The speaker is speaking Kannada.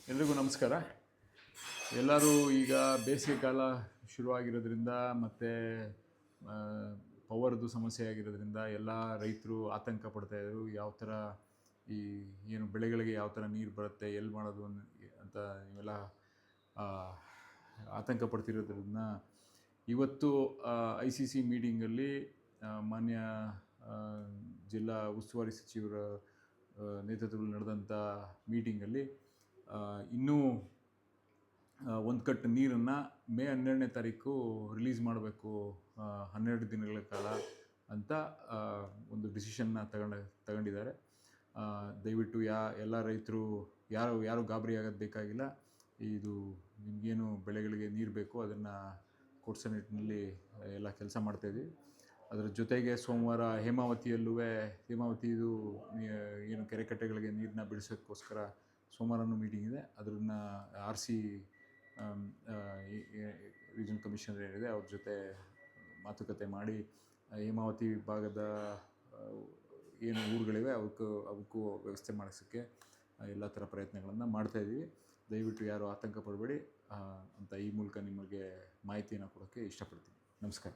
ಎಲ್ರಿಗೂ ನಮಸ್ಕಾರ. ಎಲ್ಲರೂ ಈಗ ಬೇಸಿಗೆ ಕಾಲ ಶುರುವಾಗಿರೋದ್ರಿಂದ ಮತ್ತು ಪವರ್ದು ಸಮಸ್ಯೆ ಆಗಿರೋದ್ರಿಂದ ಎಲ್ಲ ರೈತರು ಆತಂಕ ಪಡ್ತಾಯಿದ್ರು. ಯಾವ ಥರ ಈ ಏನು ಬೆಳೆಗಳಿಗೆ ಯಾವ ಥರ ನೀರು ಬರುತ್ತೆ, ಎಲ್ಲಿ ಮಾಡೋದು ಅಂತ ನೀವೆಲ್ಲ ಆ, ಆತಂಕ ಪಡ್ತಿರೋದ್ರಿಂದ ಇವತ್ತು ICC ಮೀಟಿಂಗಲ್ಲಿ ಮಾನ್ಯ ಆ, ಜಿಲ್ಲಾ ಉಸ್ತುವಾರಿ ಸಚಿವರ ನೇತೃತ್ವದಲ್ಲಿ ನಡೆದಂಥ ಮೀಟಿಂಗಲ್ಲಿ ಇನ್ನೂ ಒಂದು ಕಟ್ಟು ನೀರನ್ನು ಮೇ 12ನೇ ತಾರೀಕು ರಿಲೀಸ್ ಮಾಡಬೇಕು, 12 ದಿನಗಳ ಕಾಲ ಅಂತ ಒಂದು ಡಿಸಿಷನ್ನ ತಗೊಂಡಿದ್ದಾರೆ. ದಯವಿಟ್ಟು ಎಲ್ಲ ರೈತರು ಯಾರು ಗಾಬರಿ ಆಗೋದು ಬೇಕಾಗಿಲ್ಲ. ಇದು ನಿಮಗೇನು ಬೆಳೆಗಳಿಗೆ ನೀರು ಬೇಕು ಅದನ್ನು ಕೊಡಿಸೋ ನಿಟ್ಟಿನಲ್ಲಿ ಎಲ್ಲ ಕೆಲಸ ಮಾಡ್ತಾಯಿದ್ವಿ. ಅದರ ಜೊತೆಗೆ ಸೋಮವಾರ ಹೇಮಾವತಿದು ಏನು ಕೆರೆ ಕಟ್ಟೆಗಳಿಗೆ ನೀರನ್ನ ಬಿಡಿಸೋಕ್ಕೋಸ್ಕರ ಸೋಮವಾರನೂ ಮೀಟಿಂಗ್ ಇದೆ. ಅದನ್ನು RC ರೀಜನಲ್ ಕಮಿಷನರ್ ಏನಿದೆ ಅವ್ರ ಜೊತೆ ಮಾತುಕತೆ ಮಾಡಿ ಹೇಮಾವತಿ ಭಾಗದ ಏನು ಊರುಗಳಿವೆ ಅವಕ್ಕೂ ವ್ಯವಸ್ಥೆ ಮಾಡಿಸೋಕ್ಕೆ ಎಲ್ಲ ಥರ ಪ್ರಯತ್ನಗಳನ್ನು ಮಾಡ್ತಾಯಿದ್ದೀವಿ. ದಯವಿಟ್ಟು ಯಾರು ಆತಂಕ ಪಡಬೇಡಿ ಅಂತ ಈ ಮೂಲಕ ನಿಮಗೆ ಮಾಹಿತಿಯನ್ನು ಕೊಡೋಕ್ಕೆ ಇಷ್ಟಪಡ್ತೀನಿ. ನಮಸ್ಕಾರ.